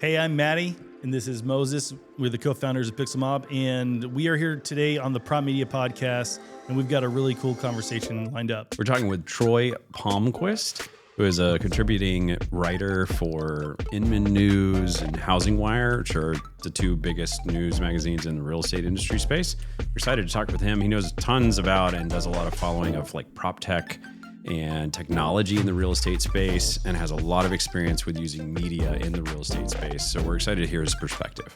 Hey, I'm Matty, and this is Moses. We're the co-founders of Pixlmob, and we are here today on the Prop Media Podcast, and we've got a really cool conversation lined up. We're talking with Troy Palmquist, who is a contributing writer for Inman News and Housing Wire, which are the two biggest news magazines in the real estate industry space. We're excited to talk with him. He knows tons about and does a lot of following of like prop tech and technology in the real estate space, and has a lot of experience with using media in the real estate space. So we're excited to hear his perspective.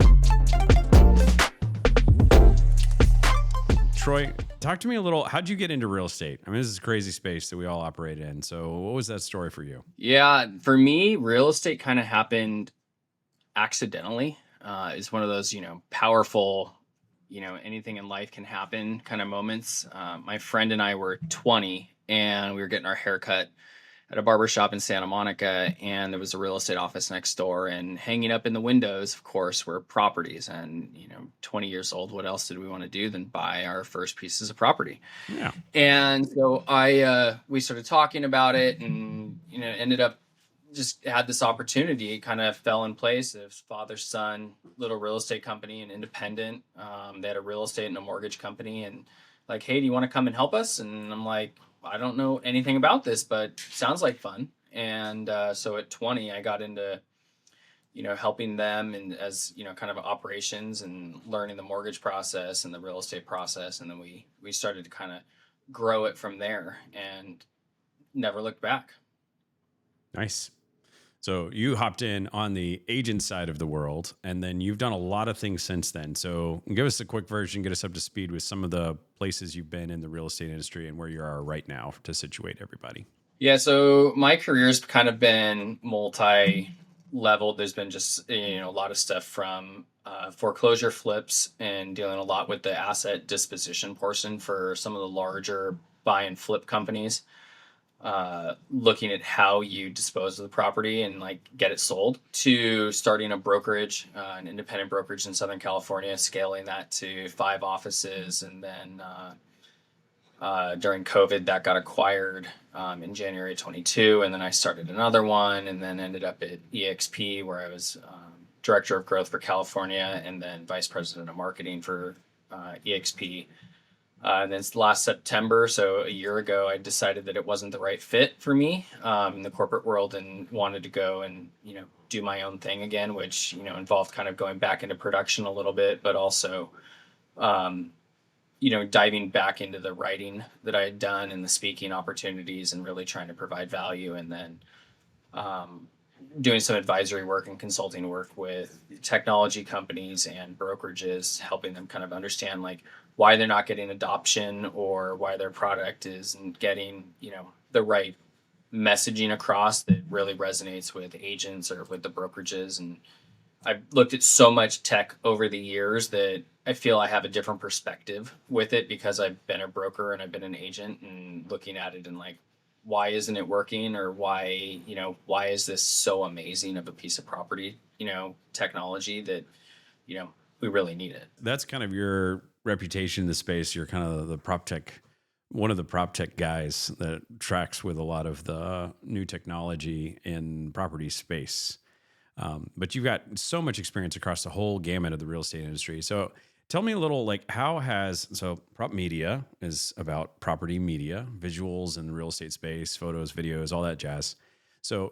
Troy, talk to me a little. How'd you get into real estate? I mean, this is a crazy space that we all operate in. So what was that story for you? Yeah, for me, real estate kind of happened accidentally. It's one of those, powerful, anything in life can happen kind of moments. My friend and I were 20 and we were getting our hair cut at a barbershop in Santa Monica, and there was a real estate office next door, and hanging up in the windows, of course, were properties. And 20 years old, what else did we want to do than buy our first pieces of property? Yeah. And so we started talking about it, and ended up just had this opportunity. It kind of fell in place. It was father son little real estate company, and independent. They had a real estate and a mortgage company, and like, hey, do you want to come and help us? And I'm like, I don't know anything about this, but sounds like fun. And so at 20, I got into, helping them, and as, kind of operations and learning the mortgage process and the real estate process. And then we started to kind of grow it from there and never looked back. Nice. So you hopped in on the agent side of the world, and then you've done a lot of things since then. So give us a quick version, get us up to speed with some of the places you've been in the real estate industry and where you are right now to situate everybody. Yeah, so my career's kind of been multi-leveled. There's been just, a lot of stuff from foreclosure flips, and dealing a lot with the asset disposition portion for some of the larger buy and flip companies. Looking at how you dispose of the property and like get it sold, to starting a brokerage, an independent brokerage in Southern California, scaling that to 5 offices. And then during COVID, that got acquired in January 22. And then I started another one, and then ended up at EXP, where I was director of growth for California, and then vice president of marketing for EXP. And then last September, so a year ago, I decided that it wasn't the right fit for me in the corporate world, and wanted to go and, do my own thing again, which, involved kind of going back into production a little bit, but also, diving back into the writing that I had done and the speaking opportunities, and really trying to provide value. And then doing some advisory work and consulting work with technology companies and brokerages, helping them kind of understand like why they're not getting adoption, or why their product isn't getting, the right messaging across that really resonates with agents or with the brokerages. And I've looked at so much tech over the years that I feel I have a different perspective with it, because I've been a broker and I've been an agent, and looking at it and like, why isn't it working? Or why is this so amazing of a piece of property, technology that, we really need it. That's kind of your reputation in the space. You're kind of one of the prop tech guys that tracks with a lot of the new technology in property space. But you've got so much experience across the whole gamut of the real estate industry. So tell me a little, like, so prop media is about property media, visuals in the real estate space, photos, videos, all that jazz. So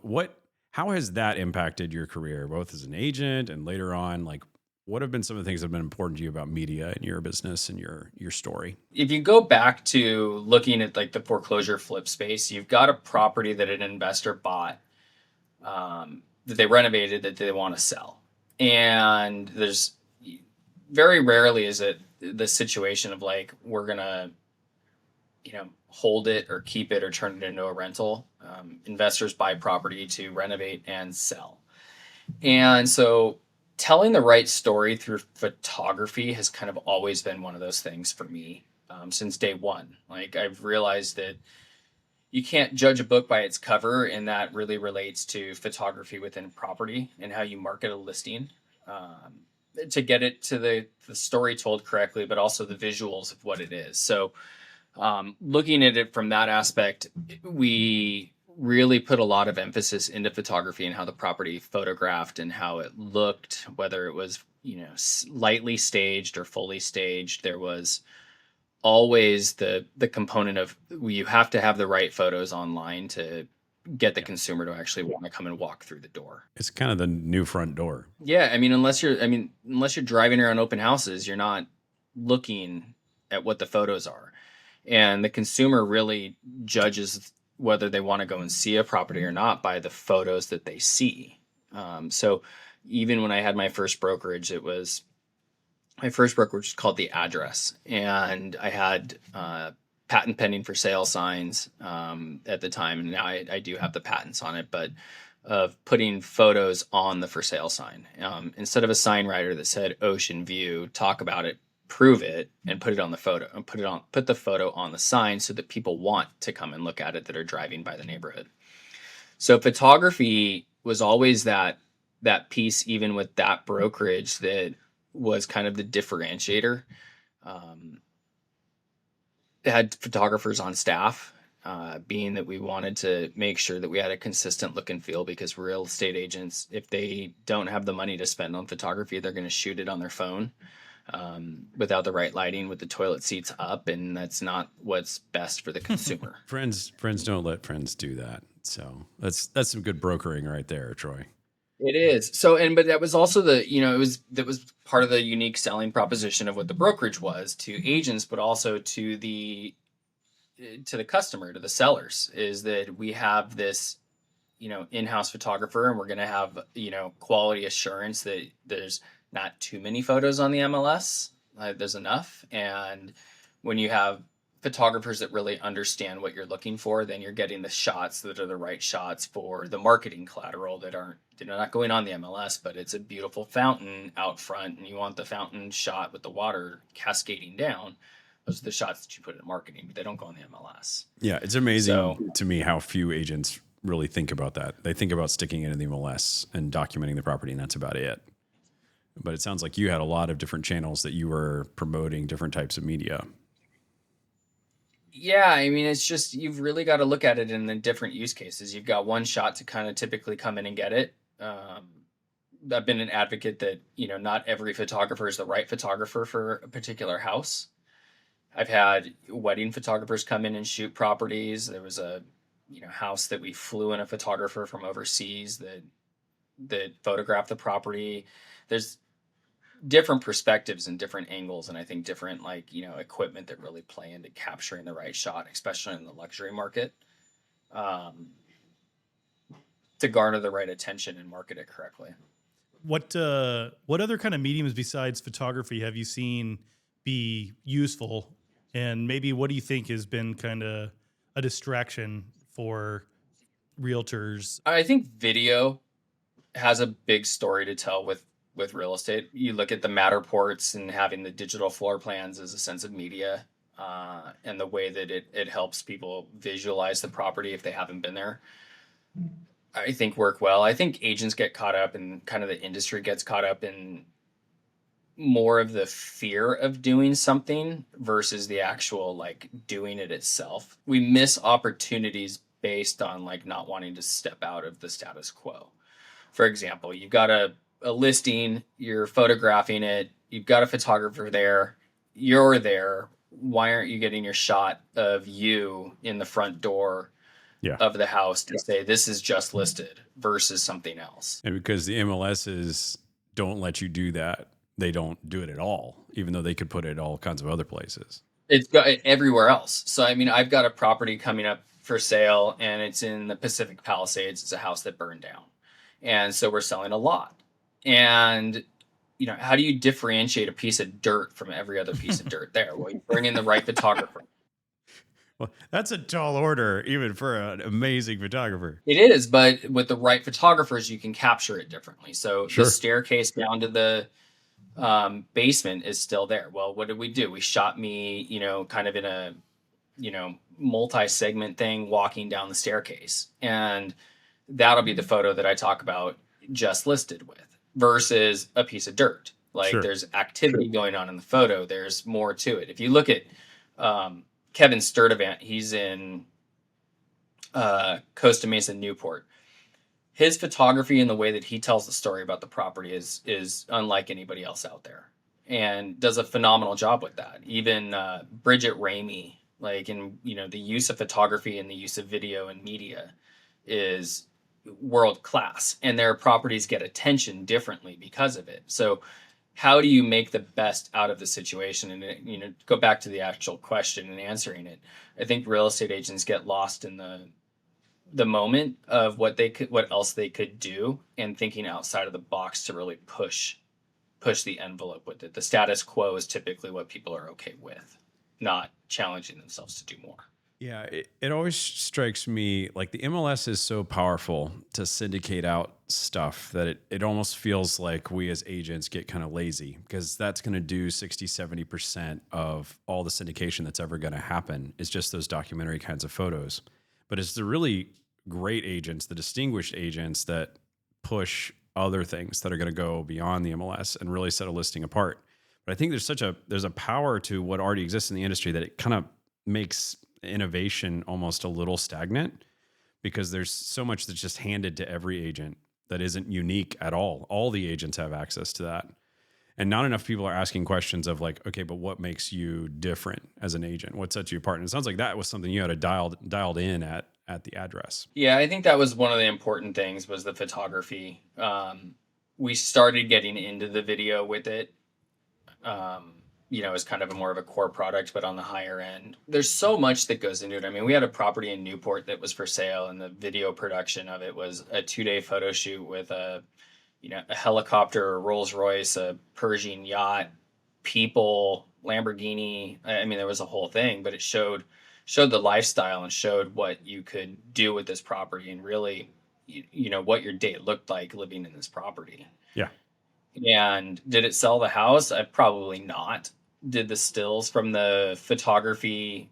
how has that impacted your career, both as an agent and later on? Like, what have been some of the things that have been important to you about media in your business and your story? If you go back to looking at like the foreclosure flip space, you've got a property that an investor bought, that they renovated, that they want to sell. And there's very rarely is it the situation of like, we're going to, hold it or keep it or turn it into a rental. Investors buy property to renovate and sell. And so telling the right story through photography has kind of always been one of those things for me, since day one. Like, I've realized that you can't judge a book by its cover, and that really relates to photography within property and how you market a listing, to get it to the story told correctly, but also the visuals of what it is. So looking at it from that aspect, we really put a lot of emphasis into photography and how the property photographed and how it looked, whether it was, lightly staged or fully staged. There was always the component of you have to have the right photos online to get the consumer to actually want to come and walk through the door. It's kind of the new front door. Yeah, unless you're driving around open houses, you're not looking at what the photos are. And the consumer really judges whether they want to go and see a property or not by the photos that they see. So even when I had my first brokerage, was called The Address, and I had patent pending for sale signs at the time. And now I do have the patents on it, but of putting photos on the for sale sign. Instead of a sign writer that said ocean view, talk about it, prove it, and put it on the photo, and put the photo on the sign so that people want to come and look at it that are driving by the neighborhood. So photography was always that piece, even with that brokerage, that was kind of the differentiator. It had photographers on staff, being that we wanted to make sure that we had a consistent look and feel, because real estate agents, if they don't have the money to spend on photography, they're going to shoot it on their phone without the right lighting, with the toilet seats up, and that's not what's best for the consumer. Friends don't let friends do that. So that's some good brokering right there, Troy. It is. So, but that was also that was part of the unique selling proposition of what the brokerage was to agents, but also to the customer, to the sellers, is that we have this, in-house photographer, and we're going to have, quality assurance that there's not too many photos on the MLS. There's enough. And when you have photographers that really understand what you're looking for, then you're getting the shots that are the right shots for the marketing collateral that aren't, not going on the MLS, but it's a beautiful fountain out front, and you want the fountain shot with the water cascading down. Those are the shots that you put in marketing, but they don't go on the MLS. Yeah, it's amazing to me how few agents really think about that. They think about sticking it in the MLS and documenting the property, and that's about it. But it sounds like you had a lot of different channels that you were promoting different types of media. Yeah, it's just, you've really got to look at it in the different use cases. You've got one shot to kind of typically come in and get it. I've been an advocate that, not every photographer is the right photographer for a particular house. I've had wedding photographers come in and shoot properties. There was a, house that we flew in a photographer from overseas that photographed the property. There's different perspectives and different angles, and I think different equipment that really play into capturing the right shot, especially in the luxury market, to garner the right attention and market it correctly. What other kind of mediums besides photography have you seen be useful, and maybe what do you think has been kind of a distraction for realtors? I think video has a big story to tell with real estate. You look at the Matterports and having the digital floor plans as a sense of media, and the way that it helps people visualize the property if they haven't been there, I think work well. I think agents get caught up, and kind of the industry gets caught up in more of the fear of doing something versus the actual doing it itself. We miss opportunities based on not wanting to step out of the status quo. For example, you've got a listing, you're photographing it, you've got a photographer there, you're there. Why aren't you getting your shot of you in the front door of the house to say this is just listed versus something else? And because the MLSs don't let you do that, they don't do it at all, even though they could put it all kinds of other places. It's got it everywhere else. So, I've got a property coming up for sale, and it's in the Pacific Palisades. It's a house that burned down. And so we're selling a lot. And, how do you differentiate a piece of dirt from every other piece of dirt there? Well, you bring in the right photographer. Well, that's a tall order, even for an amazing photographer. It is, but with the right photographers, you can capture it differently. So Sure. The staircase down to the basement is still there. Well, what did we do? We shot me, kind of in a, multi-segment thing, walking down the staircase. And that'll be the photo that I talk about just listed with, versus a piece of dirt. Sure. There's activity going on in the photo. There's more to it. If you look at Kevin Sturdivant, he's in Costa Mesa, Newport. His photography and the way that he tells the story about the property is unlike anybody else out there, and does a phenomenal job with that. Even Bridget Ramey, like in the use of photography and the use of video and media is world class, and their properties get attention differently because of it. So how do you make the best out of the situation? And go back to the actual question and answering it. I think real estate agents get lost in the moment of what else they could do, and thinking outside of the box to really push the envelope with it. The status quo is typically what people are okay with, not challenging themselves to do more. Yeah, it always strikes me like the MLS is so powerful to syndicate out stuff that it almost feels like we as agents get kind of lazy, because that's going to do 60, 70% of all the syndication that's ever going to happen is just those documentary kinds of photos. But it's the really great agents, the distinguished agents that push other things that are going to go beyond the MLS and really set a listing apart. But I think there's a power to what already exists in the industry that it kind of makes innovation almost a little stagnant, because there's so much that's just handed to every agent that isn't unique at all. All the agents have access to that. And not enough people are asking questions of like, okay, but what makes you different as an agent? What sets you apart? And it sounds like that was something you had dialed in at the address. Yeah, I think that was one of the important things, was the photography. We started getting into the video with it. As kind of more of a core product, but on the higher end. There's so much that goes into it. I mean, we had a property in Newport that was for sale, and the video production of it was a 2-day photo shoot with a helicopter, a Rolls Royce, a Persian yacht, people, Lamborghini. I mean, there was a whole thing, but it showed the lifestyle and showed what you could do with this property, and really, what your day looked like living in this property. Yeah. And did it sell the house? Probably not. Did the stills from the photography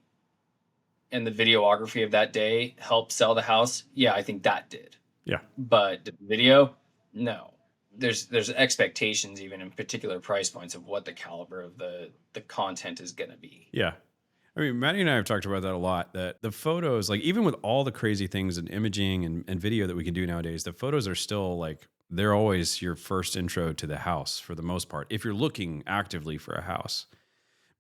and the videography of that day help sell the house? Yeah, I think that did. Yeah. But did the video? No. There's expectations, even in particular price points, of what the caliber of the content is going to be. Yeah. I mean, Matty and I have talked about that a lot, that the photos, like even with all the crazy things in imaging and video that we can do nowadays, the photos are still like, they're always your first intro to the house for the most part, if you're looking actively for a house.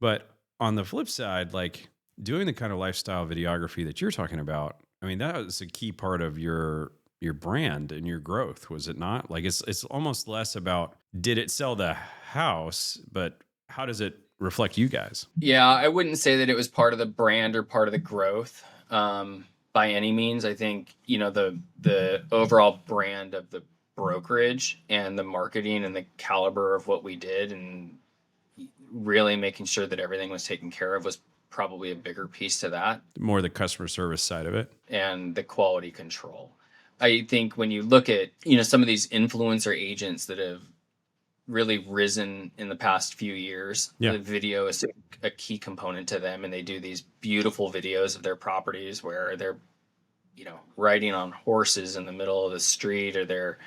But on the flip side, like doing the kind of lifestyle videography that you're talking about, I mean, that was a key part of your brand and your growth, was it not? Like it's almost less about did it sell the house, but how does it reflect you guys? Yeah, I wouldn't say that it was part of the brand or part of the growth by any means. I think, the overall brand of the brokerage and the marketing and the caliber of what we did, and really making sure that everything was taken care of, was probably a bigger piece to that. More the customer service side of it. And the quality control. I think when you look at, some of these influencer agents that have really risen in the past few years, yeah, the video is a key component to them. And they do these beautiful videos of their properties where they're, riding on horses in the middle of the street, or they're,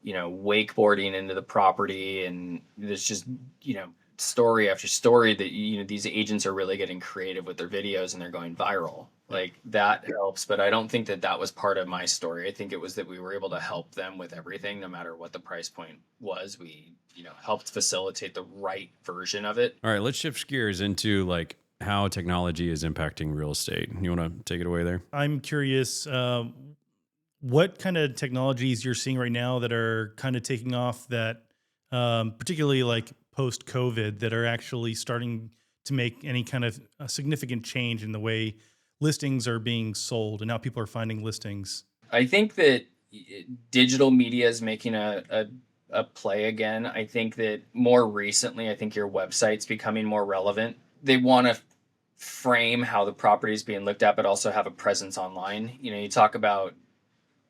wakeboarding into the property. And there's just, story after story that these agents are really getting creative with their videos, and they're going viral. Like that helps, but I don't think that was part of my story. I think it was that we were able to help them with everything, no matter what the price point was. We helped facilitate the right version of it. All right, let's shift gears into like how technology is impacting real estate. You want to take it away there? I'm curious, what kind of technologies you're seeing right now that are kind of taking off, that particularly like post-COVID, that are actually starting to make any kind of significant change in the way listings are being sold and how people are finding listings? I think that digital media is making a play again. I think that more recently, I think your website's becoming more relevant. They want to frame how the property is being looked at, but also have a presence online. You talk about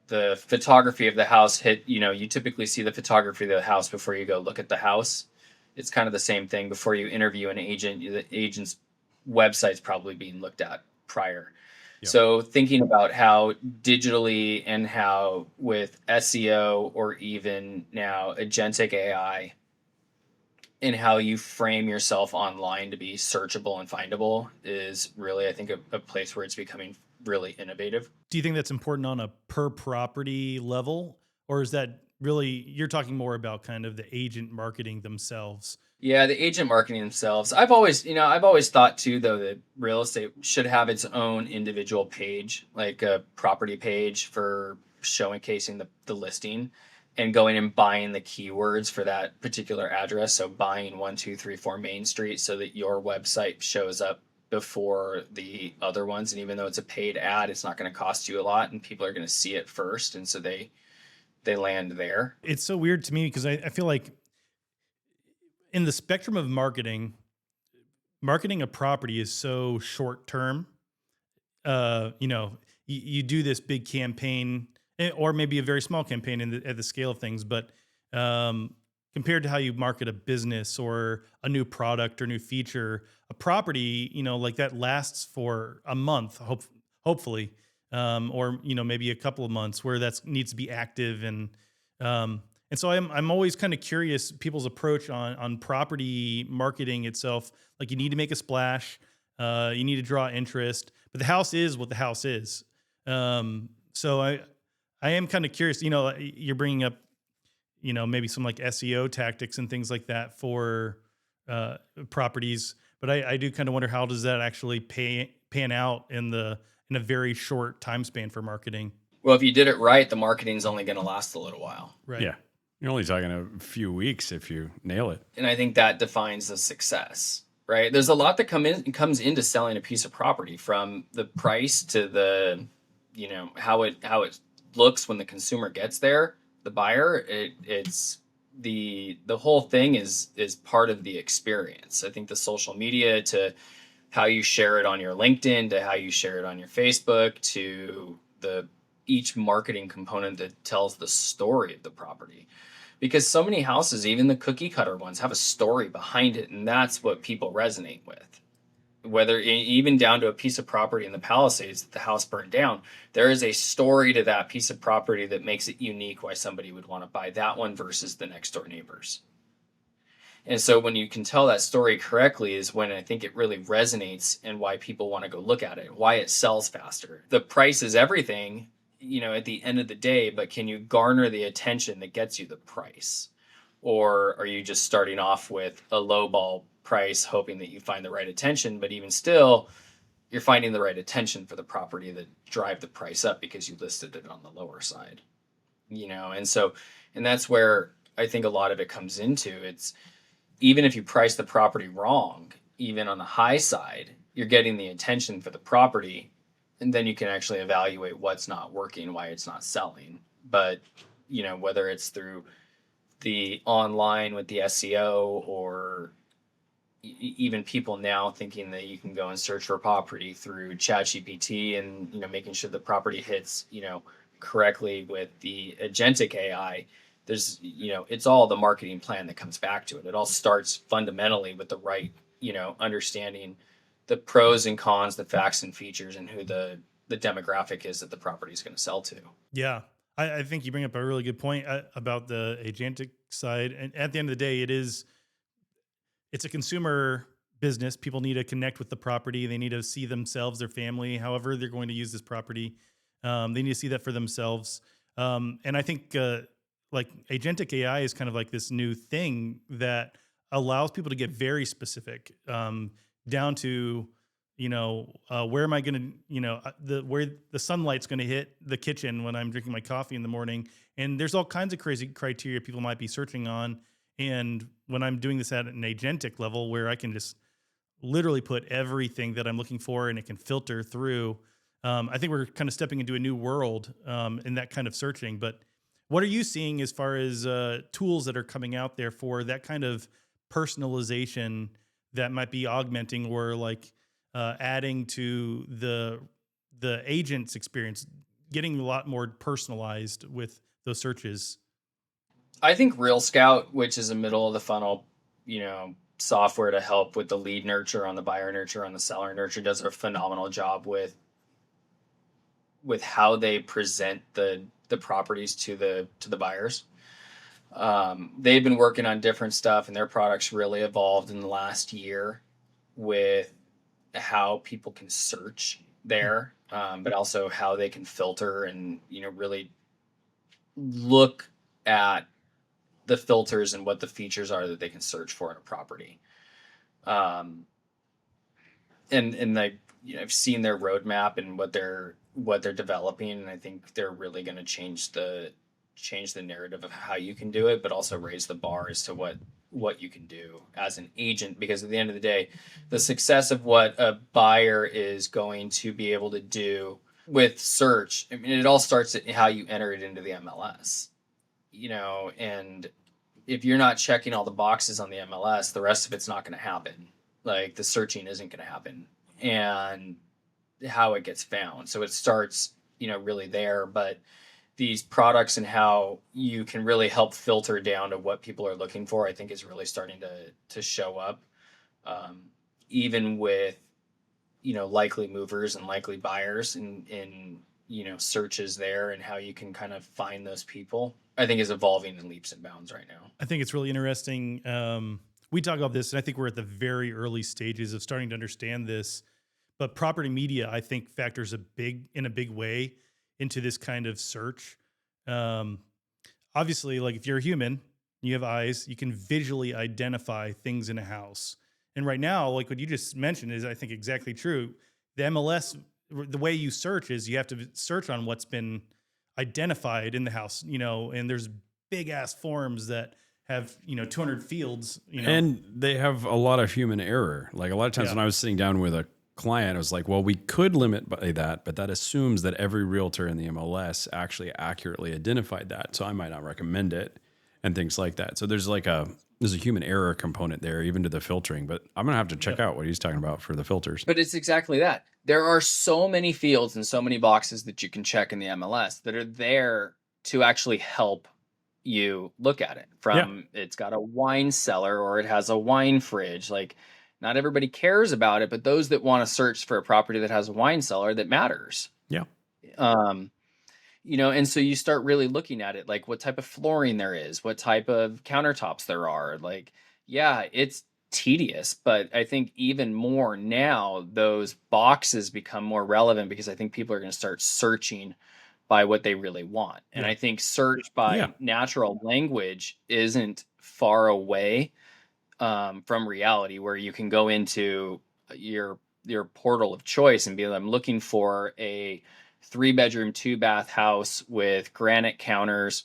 the photography of the house you typically see the photography of the house before you go look at the house. It's kind of the same thing. Before you interview an agent, the agent's website's probably being looked at prior. Yep. So thinking about how digitally, and how with SEO, or even now agentic AI, and how you frame yourself online to be searchable and findable, is really, I think, a place where it's becoming really innovative. Do you think that's important on a per property level, or is that really, you're talking more about kind of the agent marketing themselves? Yeah, the agent marketing themselves. I've always thought too, though, that real estate should have its own individual page, like a property page for showcasing the listing and going and buying the keywords for that particular address. So buying 1234 Main Street so that your website shows up before the other ones. And even though it's a paid ad, it's not going to cost you a lot and people are going to see it first. And so they land there. It's so weird to me because I feel like in the spectrum of marketing a property is so short term. You do this big campaign, or maybe a very small campaign at the scale of things, but compared to how you market a business or a new product or new feature, a property, like that lasts for a month, hopefully, or maybe a couple of months where that needs to be active and so I'm always kind of curious people's approach on property marketing itself. Like you need to make a splash, you need to draw interest, but the house is what the house is. So I am kind of curious. You're bringing up maybe some like SEO tactics and things like that for properties, but I do kind of wonder how does that actually pan out in a very short time span for marketing. Well, if you did it right, the marketing's only going to last a little while. Right. Yeah. You're only talking a few weeks if you nail it. And I think that defines the success, right? There's a lot that comes into selling a piece of property, from the price to the, how it looks when the consumer gets there, the buyer. It's the whole thing is part of the experience. I think the social media, to how you share it on your LinkedIn, to how you share it on your Facebook, to each marketing component that tells the story of the property. Because so many houses, even the cookie cutter ones, have a story behind it. And that's what people resonate with. Whether even down to a piece of property in the Palisades that the house burned down, there is a story to that piece of property that makes it unique, why somebody would want to buy that one versus the next door neighbors. And so when you can tell that story correctly is when I think it really resonates, and why people want to go look at it, why it sells faster. The price is everything, at the end of the day, but can you garner the attention that gets you the price? Or are you just starting off with a low ball price, hoping that you find the right attention, but even still, you're finding the right attention for the property that drive the price up because you listed it on the lower side, and that's where I think a lot of it comes into. It's, even if you price the property wrong, even on the high side, you're getting the attention for the property. And then you can actually evaluate what's not working, why it's not selling. But, whether it's through the online with the SEO, or even people now thinking that you can go and search for property through ChatGPT and, making sure the property hits, correctly with the agentic AI. There's, it's all the marketing plan that comes back to it. It all starts fundamentally with the right, understanding the pros and cons, the facts and features, and who the demographic is that the property is going to sell to. Yeah. I think you bring up a really good point about the agentic side. And at the end of the day, it's a consumer business. People need to connect with the property. They need to see themselves, their family, however they're going to use this property. They need to see that for themselves. And I think like agentic AI is kind of like this new thing that allows people to get very specific, down to, where am I going to, where the sunlight's going to hit the kitchen when I'm drinking my coffee in the morning. And there's all kinds of crazy criteria people might be searching on. And when I'm doing this at an agentic level, where I can just literally put everything that I'm looking for and it can filter through, I think we're kind of stepping into a new world in that kind of searching. But what are you seeing as far as tools that are coming out there for that kind of personalization that might be augmenting or like adding to the agent's experience, getting a lot more personalized with those searches? I think Real Scout, which is a middle of the funnel, software to help with the lead nurture, on the buyer nurture, on the seller nurture, does a phenomenal job with how they present the properties to the buyers. They've been working on different stuff, and their products really evolved in the last year with how people can search there, but also how they can filter and, really look at the filters and what the features are that they can search for in a property. And I've seen their roadmap and what they're developing, and I think they're really going to change the narrative of how you can do it, but also raise the bar as to what you can do as an agent. Because at the end of the day, the success of what a buyer is going to be able to do with search, I mean, it all starts at how you enter it into the MLS, and if you're not checking all the boxes on the MLS, the rest of it's not going to happen. Like, the searching isn't going to happen, and how it gets found. So it starts, really there. But these products and how you can really help filter down to what people are looking for, I think is really starting to show up. Even with, likely movers and likely buyers in searches there, and how you can kind of find those people, I think is evolving in leaps and bounds right now. I think it's really interesting. We talk about this, and I think we're at the very early stages of starting to understand this. But property media, I think, factors in a big way into this kind of search. Obviously, like, if you're a human, you have eyes, you can visually identify things in a house. And right now, like what you just mentioned is, I think, exactly true. The MLS, the way you search is you have to search on what's been identified in the house, and there's big ass forms that have, 200 fields, And they have a lot of human error. Like, a lot of times when I was sitting down with a client, I was like, well, we could limit by that, but that assumes that every realtor in the MLS actually accurately identified that. So I might not recommend it and things like that. So there's a human error component there, even to the filtering. But I'm going to have to check out what he's talking about for the filters. But it's exactly that. There are so many fields and so many boxes that you can check in the MLS that are there to actually help you look at it. It's got a wine cellar, or it has a wine fridge. Like, not everybody cares about it, but those that want to search for a property that has a wine cellar, that matters. Yeah. And so you start really looking at it, like what type of flooring there is, what type of countertops there are. Like, yeah, it's tedious, but I think even more now, those boxes become more relevant, because I think people are going to start searching by what they really want. And I think search by natural language isn't far away from reality, where you can go into your portal of choice and be like, I'm looking for a 3-bedroom, 2-bath house with granite counters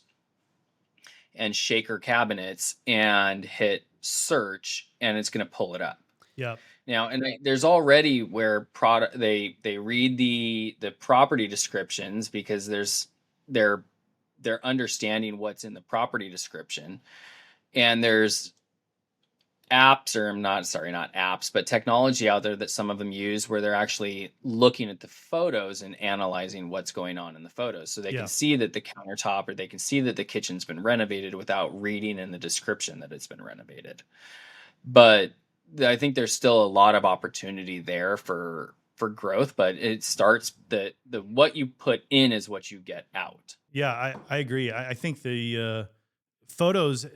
and shaker cabinets, and hit search, and it's going to pull it up. Yeah. Now, and there's already where they read the property descriptions, because they're understanding what's in the property description, and there's apps, or not apps, but technology out there that some of them use, where they're actually looking at the photos and analyzing what's going on in the photos. So they can see that the countertop, or they can see that the kitchen's been renovated without reading in the description that it's been renovated. But I think there's still a lot of opportunity there for growth, but it starts the what you put in is what you get out. Yeah, I agree. I think the photos,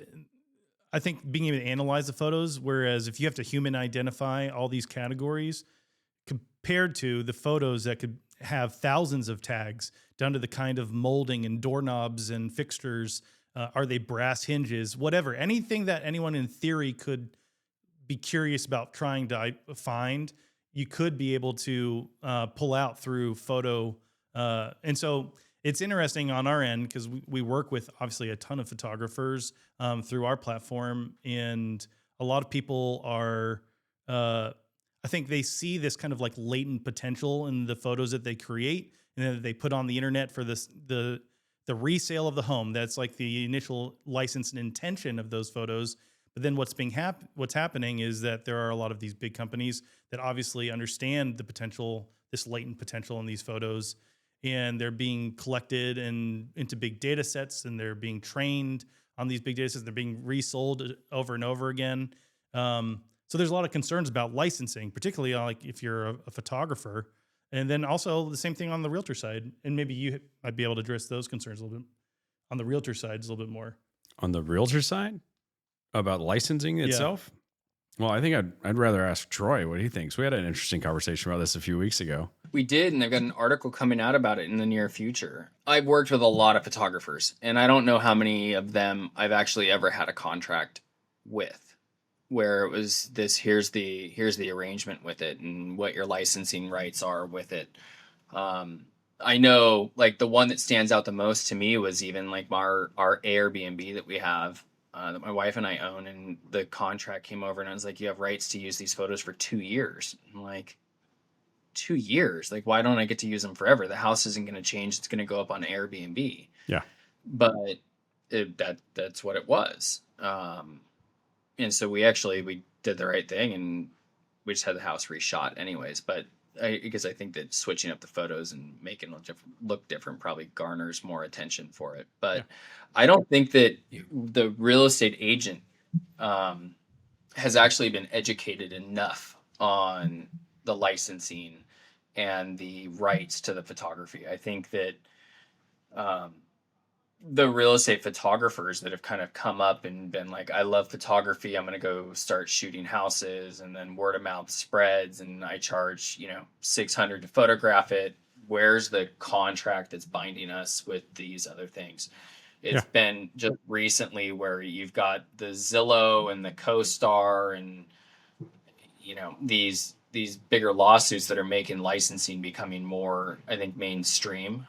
I think being able to analyze the photos, whereas if you have to human identify all these categories, compared to the photos that could have thousands of tags down to the kind of molding and doorknobs and fixtures, are they brass hinges, whatever, anything that anyone in theory could be curious about trying to find, you could be able to pull out through photo. And so it's interesting on our end, because we work with obviously a ton of photographers through our platform, and a lot of people are, I think they see this kind of like latent potential in the photos that they create and that they put on the internet for the resale of the home. That's like the initial license and intention of those photos. But then what's happening is that there are a lot of these big companies that obviously understand the potential, this latent potential in these photos, and they're being collected and into big data sets, and they're being trained on these big data sets. They're being resold over and over again. So there's a lot of concerns about licensing, particularly like if you're a photographer, and then also the same thing on the realtor side. And maybe you might be able to address those concerns a little bit on the realtor side, a little bit more. On the realtor side? About licensing itself? Well, I think I'd rather ask Troy what he thinks. We had an interesting conversation about this a few weeks ago. We did, and I've got an article coming out about it in the near future. I've worked with a lot of photographers, and I don't know how many of them I've actually ever had a contract with, where it was this, here's the arrangement with it and what your licensing rights are with it. I know, like, the one that stands out the most to me was even like our Airbnb that we have, that my wife and I own, and the contract came over and I was like, you have rights to use these photos for 2 years. I'm like, 2 years? Like, why don't I get to use them forever? The house isn't going to change. It's going to go up on Airbnb. Yeah. But that's what it was. And so we did the right thing, and we just had the house reshot anyways. But because I think that switching up the photos and making it look different probably garners more attention for it. But Yeah. I don't think that the real estate agent has actually been educated enough on the licensing and the rights to the photography. I think that the real estate photographers that have kind of come up and been like, I love photography, I'm going to go start shooting houses, and then word of mouth spreads, and I charge, $600 to photograph it. Where's the contract that's binding us with these other things? It's been just recently where you've got the Zillow and the CoStar and, these bigger lawsuits that are making licensing becoming more, I think, mainstream.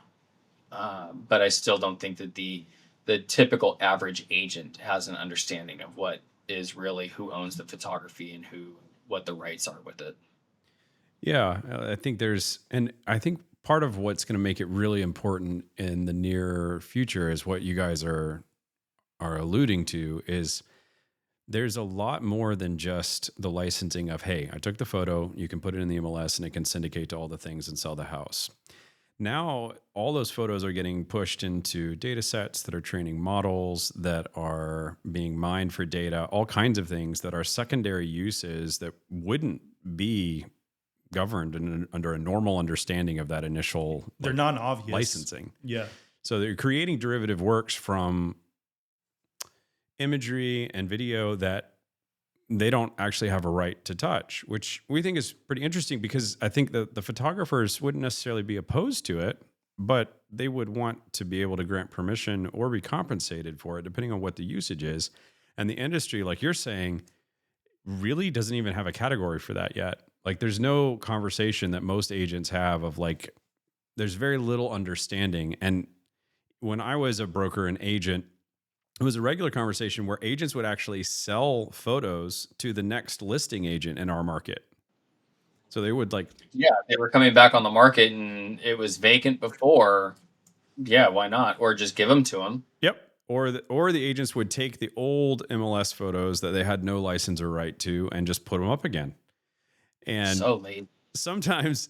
But I still don't think that the typical average agent has an understanding of what is really who owns the photography and what the rights are with it. Yeah, I think I think part of what's going to make it really important in the near future is what you guys are alluding to is there's a lot more than just the licensing of, hey, I took the photo, you can put it in the MLS and it can syndicate to all the things and sell the house. Now, all those photos are getting pushed into data sets that are training models, that are being mined for data, all kinds of things that are secondary uses that wouldn't be governed under a normal understanding of that initial They're non-obvious licensing. Yeah. So they're creating derivative works from imagery and video that they don't actually have a right to touch, which we think is pretty interesting because I think that the photographers wouldn't necessarily be opposed to it, but they would want to be able to grant permission or be compensated for it, depending on what the usage is. And the industry, like you're saying, really doesn't even have a category for that yet. Like there's no conversation that most agents have of like, there's very little understanding. And when I was a broker and agent, it was a regular conversation where agents would actually sell photos to the next listing agent in our market. So they would they were coming back on the market and it was vacant before. Yeah, why not? Or just give them to them. Yep. Or the agents would take the old MLS photos that they had no license or right to and just put them up again. And so late. Sometimes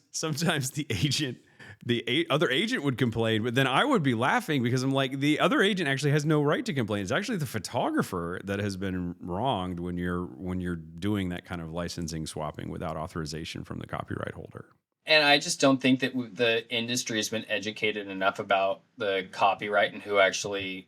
the other agent would complain, but then I would be laughing because I'm like, the other agent actually has no right to complain. It's actually the photographer that has been wronged when you're doing that kind of licensing swapping without authorization from the copyright holder. And I just don't think that the industry has been educated enough about the copyright and who actually,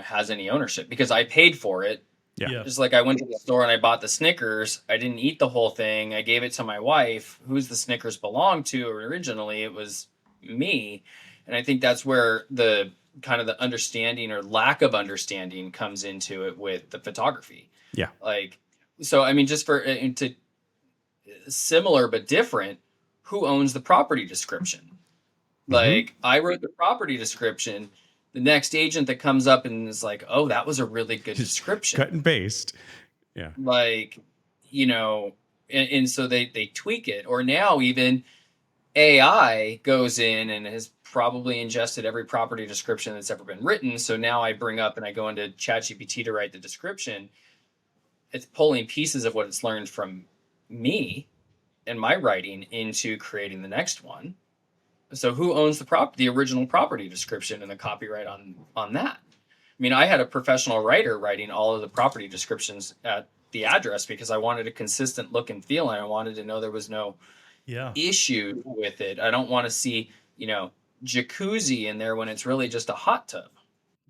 has any ownership, because I paid for it. Yeah. Just like I went to the store and I bought the Snickers. I didn't eat the whole thing. I gave it to my wife. Who's the Snickers belong to? Originally, it was me. And I think that's where the kind of the understanding or lack of understanding comes into it with the photography. Yeah. Like, so, I mean, just to similar but different, who owns the property description? Like, I wrote the property description. The next agent that comes up and is like, oh, that was a really good description. Cut and paste. Yeah. Like, and so they tweak it. Or now even AI goes in and has probably ingested every property description that's ever been written. So now I bring up and I go into ChatGPT to write the description. It's pulling pieces of what it's learned from me and my writing into creating the next one. So who owns the original property description and the copyright on that? I mean, I had a professional writer writing all of the property descriptions at the address because I wanted a consistent look and feel, and I wanted to know there was no issue with it. I don't want to see, jacuzzi in there when it's really just a hot tub.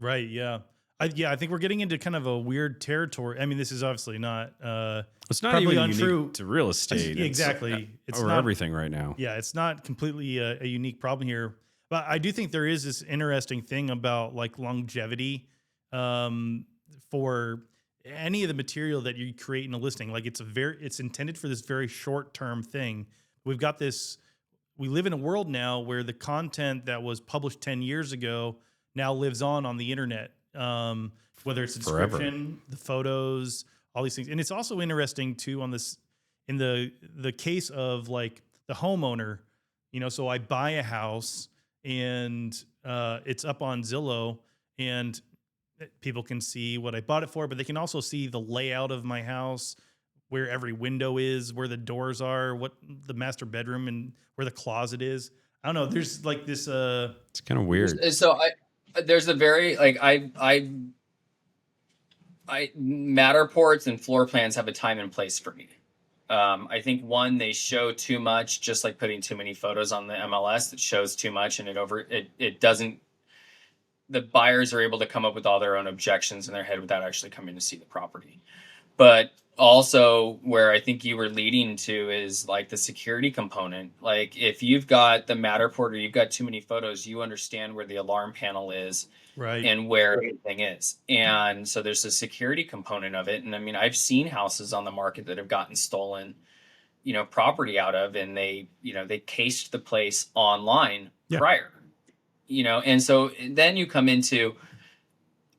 Right. Yeah. I think we're getting into kind of a weird territory. I mean, this is obviously not It's not probably even untrue unique to real estate. Exactly. It's Over not everything right now. Yeah, it's not completely a unique problem here, but I do think there is this interesting thing about like longevity for any of the material that you create in a listing. Like it's intended for this very short term thing. We've got this. We live in a world now where the content that was published 10 years ago now lives on the internet. Whether it's a Forever. description, the photos, all these things, and it's also interesting too on this in the case of like the homeowner, so I buy a house and it's up on Zillow and people can see what I bought it for, but they can also see the layout of my house, where every window is, where the doors are, what the master bedroom and where the closet is. I don't know. There's like this, It's kind of weird. So there's a very like I Matterports and floor plans have a time and place for me. I think one, they show too much, just like putting too many photos on the MLS that shows too much, and it doesn't. The buyers are able to come up with all their own objections in their head without actually coming to see the property. But also, where I think you were leading to is like the security component. Like if you've got the Matterport or you've got too many photos, you understand where the alarm panel is right. and where everything is. And so there's a security component of it. And I mean, I've seen houses on the market that have gotten stolen, property out of, and they cased the place online prior, and so then you come into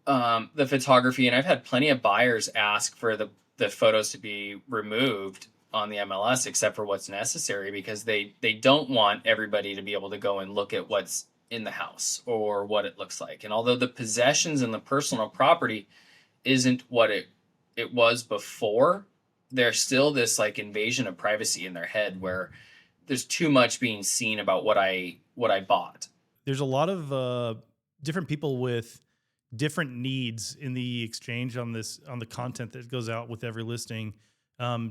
the photography, and I've had plenty of buyers ask for the photos to be removed on the MLS, except for what's necessary, because they don't want everybody to be able to go and look at what's in the house or what it looks like. And although the possessions and the personal property isn't what it was before, there's still this like invasion of privacy in their head where there's too much being seen about what I bought. There's a lot of different people with different needs in the exchange on the content that goes out with every listing,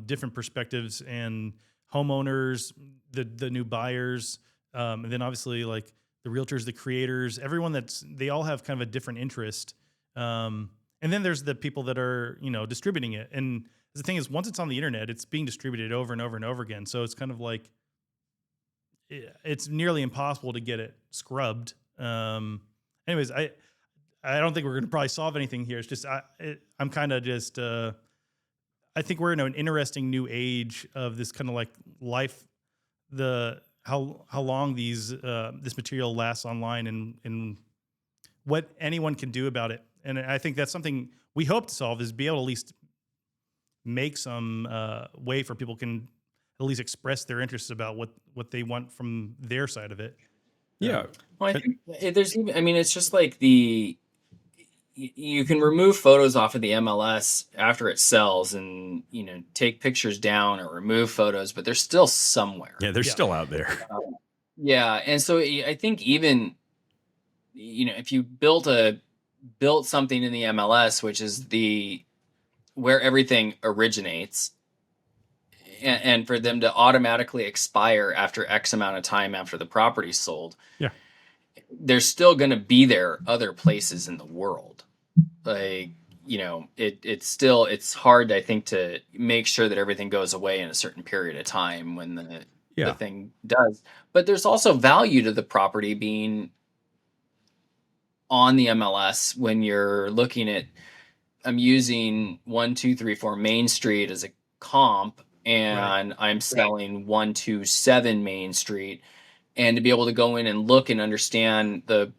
different perspectives, and homeowners, the new buyers, and then obviously like the realtors, the creators, everyone they all have kind of a different interest. And then there's the people that are, distributing it. And the thing is, once it's on the internet, it's being distributed over and over and over again. So it's kind of like, it's nearly impossible to get it scrubbed. Anyways, I don't think we're going to probably solve anything here. It's just, I'm kind of just, I think we're in an interesting new age of this kind of like life, how long this material lasts online and what anyone can do about it. And I think that's something we hope to solve, is be able to at least make some way for people can at least express their interests about what they want from their side of it. Yeah. Well, I think it's just like you can remove photos off of the MLS after it sells and, take pictures down or remove photos, but they're still somewhere. Yeah, they're still out there. Yeah. And so I think even, if you built something in the MLS, which is where everything originates, and for them to automatically expire after X amount of time after the property's sold. Yeah. They're still going to be there other places in the world. Like, it's hard, I think, to make sure that everything goes away in a certain period of time when the thing does. But there's also value to the property being on the MLS when you're looking at, I'm using 1-2-3-4 Main Street as a comp, and I'm selling 127 Main Street, and to be able to go in and look and understand the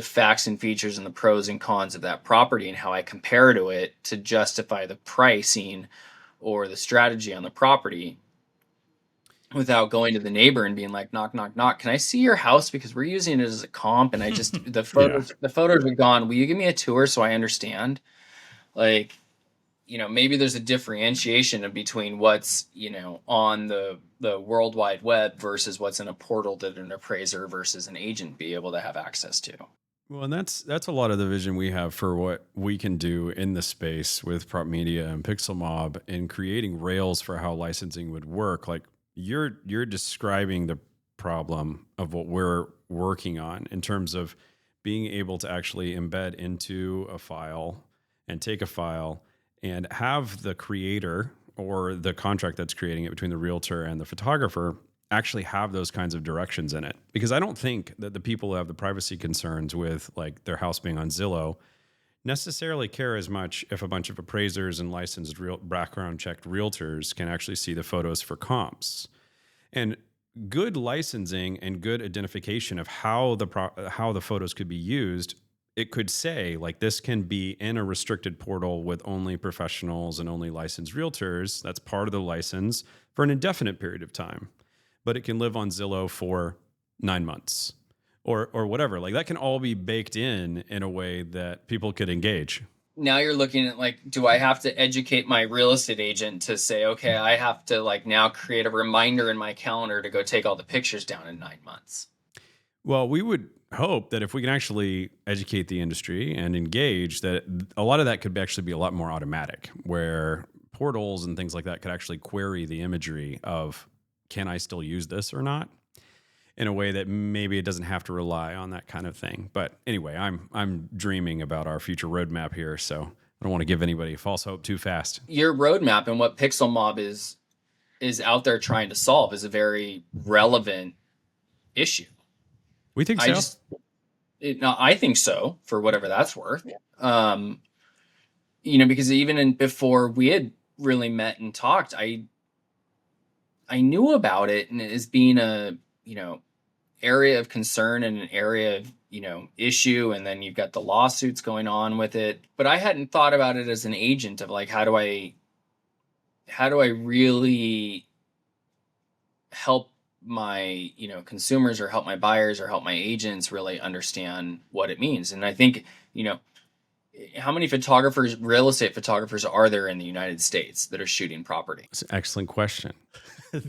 facts and features and the pros and cons of that property and how I compare to it to justify the pricing or the strategy on the property, without going to the neighbor and being like, knock, knock, knock, can I see your house? Because we're using it as a comp, and I just, the photos are gone. Will you give me a tour so I understand? Like, maybe there's a differentiation between what's, on the World Wide Web versus what's in a portal that an appraiser versus an agent be able to have access to. Well, and that's a lot of the vision we have for what we can do in the space with Prop Media and Pixlmob, and creating rails for how licensing would work. Like you're describing the problem of what we're working on in terms of being able to actually embed into a file and take a file and have the creator or the contract that's creating it between the realtor and the photographer actually have those kinds of directions in it. Because I don't think that the people who have the privacy concerns with like their house being on Zillow necessarily care as much if a bunch of appraisers and licensed background checked realtors can actually see the photos for comps. And good licensing and good identification of how the photos could be used, it could say like this can be in a restricted portal with only professionals and only licensed realtors. That's part of the license for an indefinite period of time, but it can live on Zillow for 9 months or whatever. Like that can all be baked in a way that people could engage. Now you're looking at like, do I have to educate my real estate agent to say, okay, I have to like now create a reminder in my calendar to go take all the pictures down in 9 months? Well, we would hope that if we can actually educate the industry and engage, that a lot of that could actually be a lot more automatic, where portals and things like that could actually query the imagery of, can I still use this or not? In a way that maybe it doesn't have to rely on that kind of thing. But anyway, I'm dreaming about our future roadmap here, so I don't want to give anybody false hope too fast. Your roadmap and what Pixlmob is out there trying to solve is a very relevant issue. We think so. I think so, for whatever that's worth. Because even before we had really met and talked, I knew about it and as being a area of concern and an area of issue, and then you've got the lawsuits going on with it. But I hadn't thought about it as an agent of like, how do I really help my consumers or help my buyers or help my agents really understand what it means. And I think how many real estate photographers are there in the United States that are shooting property? It's an excellent question. We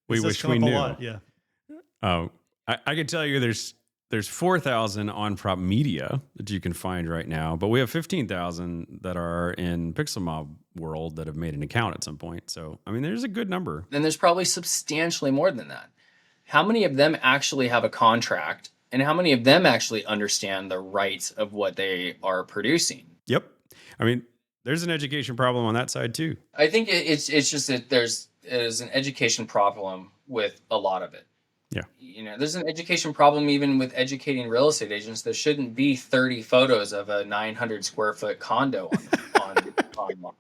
This wish come we up a knew. lot, yeah. I can tell you there's 4,000 on prop media that you can find right now, but we have 15,000 that are in Pixlmob world that have made an account at some point. So, I mean, there's a good number. And there's probably substantially more than that. How many of them actually have a contract, and how many of them actually understand the rights of what they are producing? Yep. I mean, there's an education problem on that side too. I think it's just that there's an education problem with a lot of it. Yeah. There's an education problem even with educating real estate agents. There shouldn't be 30 photos of a 900 square foot condo on.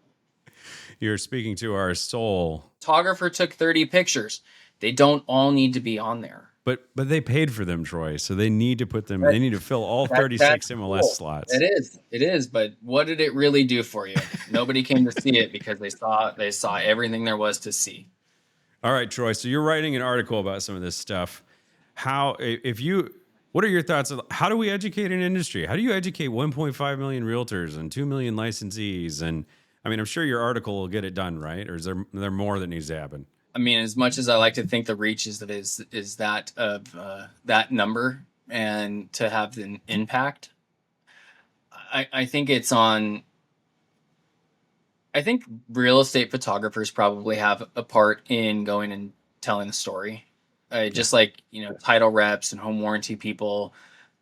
You're speaking to our soul. Photographer took 30 pictures. They don't all need to be on there. But they paid for them, Troy. So they need to put them. They need to fill all 36 MLS slots. It is. But what did it really do for you? Nobody came to see it because they saw everything there was to see. All right, Troy. So you're writing an article about some of this stuff. What are your thoughts on how do we educate an industry? How do you educate 1.5 million realtors and 2 million licensees? And I mean, I'm sure your article will get it done, right? Or is there more that needs to happen? I mean, as much as I like to think the reach is that of that number and to have an impact, I think it's on. I think real estate photographers probably have a part in going and telling the story. Just like, title reps and home warranty people.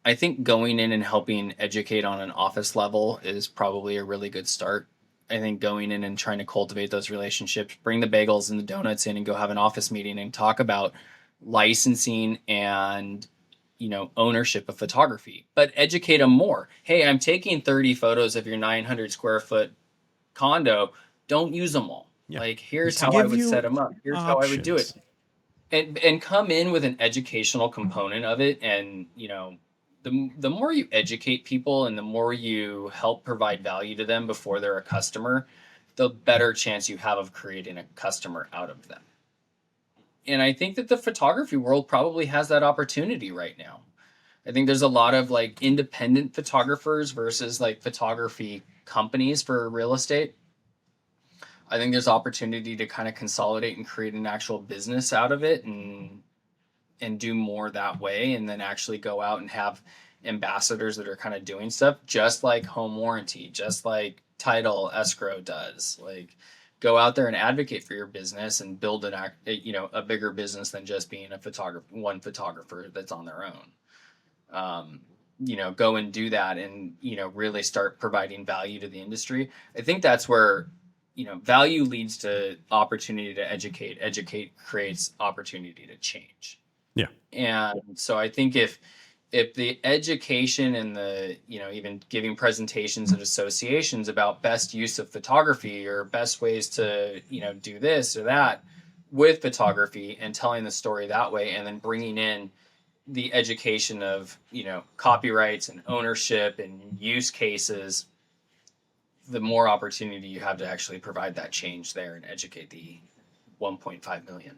I think going in and helping educate on an office level is probably a really good start. I think going in and trying to cultivate those relationships, bring the bagels and the donuts in and go have an office meeting and talk about licensing and, ownership of photography, but educate them more. Hey, I'm taking 30 photos of your 900 square foot condo. Don't use them all. Yeah. Like, here's how I would set them up. Here's how I would do it. And come in with an educational component of it. And, the more you educate people and the more you help provide value to them before they're a customer, the better chance you have of creating a customer out of them. And I think that the photography world probably has that opportunity right now. I think there's a lot of like independent photographers versus like photography companies for real estate. I think there's opportunity to kind of consolidate and create an actual business out of it and do more that way, and then actually go out and have ambassadors that are kind of doing stuff just like home warranty, just like title escrow does. Like, go out there and advocate for your business and build a bigger business than just being one photographer that's on their own. go and do that and, really start providing value to the industry. I think that's where, value leads to opportunity to educate. Educate creates opportunity to change. Yeah. And so I think if the education and the, even giving presentations at associations about best use of photography or best ways to, do this or that with photography and telling the story that way, and then bringing in the education of, copyrights and ownership and use cases, the more opportunity you have to actually provide that change there and educate the 1.5 million.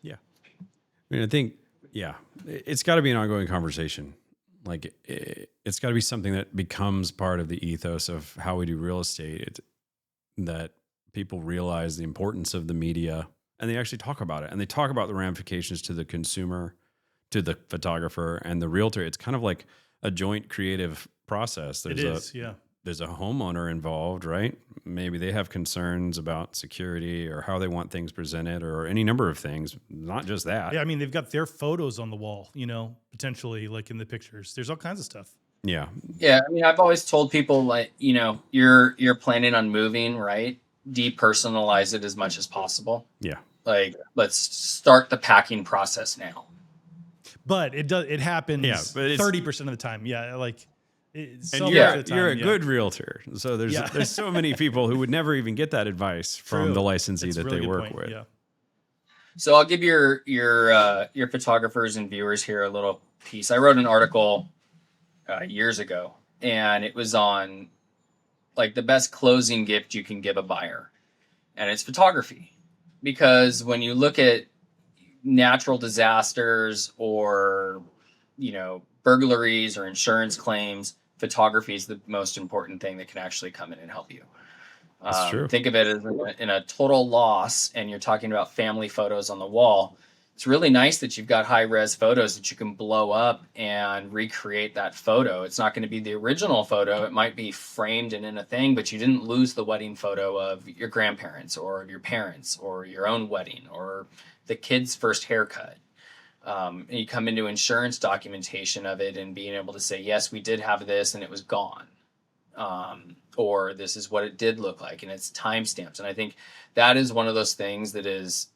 Yeah. I mean, I think, yeah, it's got to be an ongoing conversation. Like it's got to be something that becomes part of the ethos of how we do real estate, that people realize the importance of the media and they actually talk about it, and they talk about the ramifications to the consumer, to the photographer and the realtor. It's kind of like a joint creative process. There's a homeowner involved, right? Maybe they have concerns about security or how they want things presented or any number of things, not just that. Yeah, I mean, they've got their photos on the wall, potentially like in the pictures. There's all kinds of stuff. Yeah. Yeah, I mean, I've always told people, like, you're planning on moving, right? Depersonalize it as much as possible. Yeah. Like, let's start the packing process now. But it happens 30% of the time. Yeah, like you're a good realtor. So there's so many people who would never even get that advice from the licensee that they work with. Yeah. So I'll give your photographers and viewers here a little piece. I wrote an article years ago, and it was on like the best closing gift you can give a buyer, and it's photography. Because when you look at natural disasters or, burglaries or insurance claims, photography is the most important thing that can actually come in and help you. That's true. Think of it as in a total loss, and you're talking about family photos on the wall. It's really nice that you've got high res photos that you can blow up and recreate that photo. It's not going to be the original photo. It might be framed and in a thing, but you didn't lose the wedding photo of your grandparents or your parents or your own wedding or the kid's first haircut. And you come into insurance documentation of it and being able to say, yes, we did have this and it was gone. Or this is what it did look like, and it's timestamps. And I think that is one of those things that is,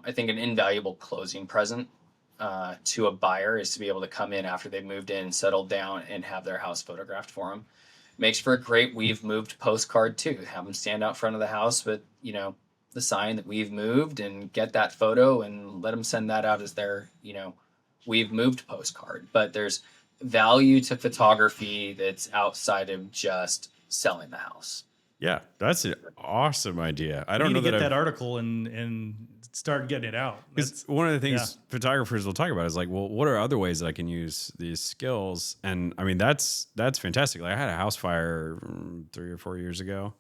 I think, an invaluable closing present to a buyer, is to be able to come in after they've moved in, settled down, and have their house photographed for them. Makes for a great "we've moved" postcard too. Have them stand out front of the house with, the sign that we've moved, and get that photo and let them send that out as their, "we've moved" postcard. But there's value to photography that's outside of just selling the house. Yeah, that's an awesome idea. I don't know that that article and start getting it out. Because one of the things photographers will talk about is like, well, what are other ways that I can use these skills? And I mean, that's fantastic. Like I had a house fire 3 or 4 years ago,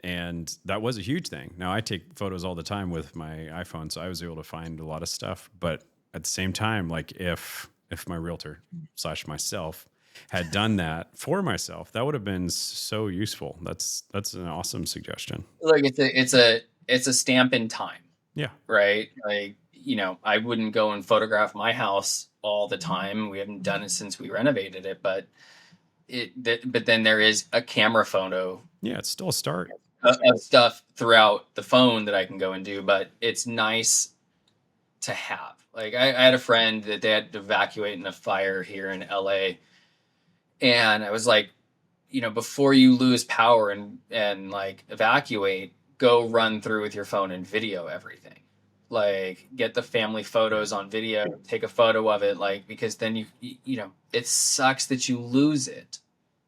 and that was a huge thing. Now I take photos all the time with my iPhone, so I was able to find a lot of stuff. But at the same time, like if my realtor / myself had done that for myself, that would have been so useful. That's an awesome suggestion. Like it's a stamp in time. Yeah. Right. Like, I wouldn't go and photograph my house all the time. We haven't done it since we renovated it, but then there is a camera photo. Yeah. It's still a start of stuff throughout the phone that I can go and do, but it's nice to have. Like I had a friend that they had to evacuate in a fire here in LA. And I was like, before you lose power and like evacuate, go run through with your phone and video everything. Like get the family photos on video, take a photo of it, like, because then it sucks that you lose it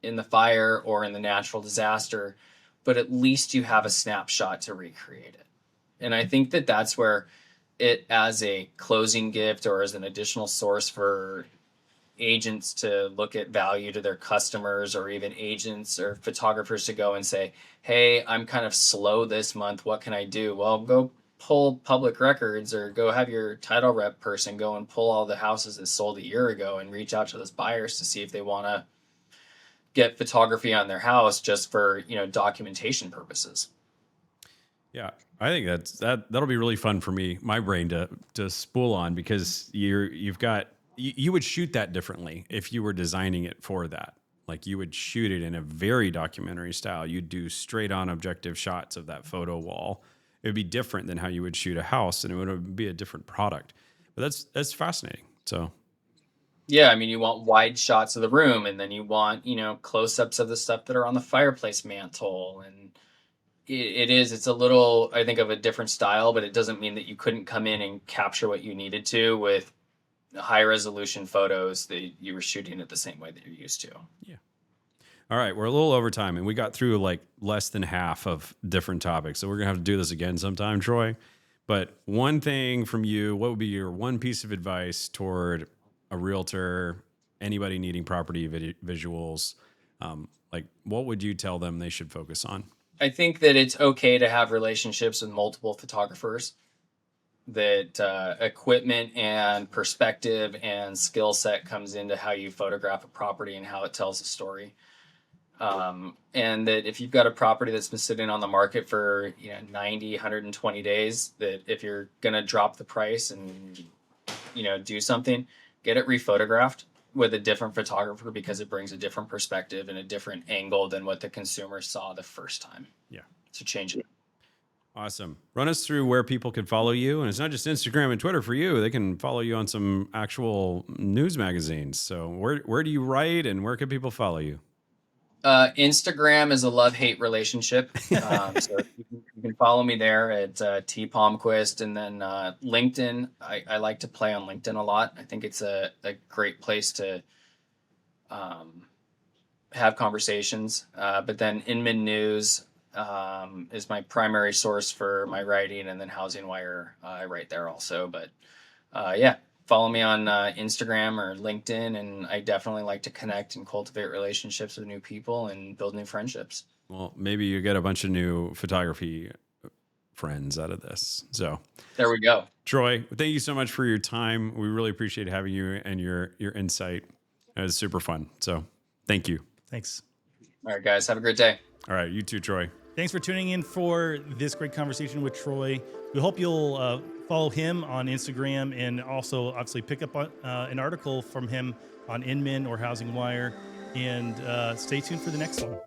in the fire or in the natural disaster, but at least you have a snapshot to recreate it. And I think that that's where it, as a closing gift or as an additional source for agents to look at value to their customers, or even agents or photographers to go and say, hey, I'm kind of slow this month. What can I do? Well, go pull public records, or go have your title rep person go and pull all the houses that sold a year ago and reach out to those buyers to see if they want to get photography on their house just for, documentation purposes. Yeah. I think that'll be really fun for me, my brain to spool on, because you've got you would shoot that differently if you were designing it for that. Like you would shoot it in a very documentary style. You'd do straight on objective shots of that photo wall. It would be different than how you would shoot a house, and it would be a different product. But that's fascinating. So Yeah, I mean, you want wide shots of the room, and then you want, close-ups of the stuff that are on the fireplace mantle. And it's a little, I think, of a different style, but it doesn't mean that you couldn't come in and capture what you needed to with high resolution photos that you were shooting it the same way that you're used to. yeah. All right, we're a little over time, and we got through like less than half of different topics. So we're gonna have to do this again sometime, Troy. But one thing from you, what would be your one piece of advice toward a realtor, anybody needing property visuals? Like, what would you tell them they should focus on? I think that it's okay to have relationships with multiple photographers, that equipment and perspective and skill set comes into how you photograph a property and how it tells a story. And that if you've got a property that's been sitting on the market for 90, 120 days, that if you're going to drop the price and do something, get it rephotographed with a different photographer, because it brings a different perspective and a different angle than what the consumer saw the first time. Yeah. So change it. Awesome. Run us through where people can follow you. And it's not just Instagram and Twitter for you. They can follow you on some actual news magazines. So where do you write, and where can people follow you? Instagram is a love-hate relationship. So you can follow me there at T Palmquist. And then LinkedIn, I like to play on LinkedIn a lot. I think it's a great place to have conversations. But then Inman News is my primary source for my writing, and then Housing Wire, I write there also. But yeah, follow me on Instagram or LinkedIn, and I definitely like to connect and cultivate relationships with new people and build new friendships. Well, maybe you get a bunch of new photography friends out of this. So there we go. Troy, thank you so much for your time. We really appreciate having you and your insight. It was super fun. So thank you. Thanks. All right, guys. Have a great day. All right. You too, Troy. Thanks for tuning in for this great conversation with Troy. We hope you'll follow him on Instagram, and also obviously pick up an article from him on Inman or Housing Wire, and stay tuned for the next one.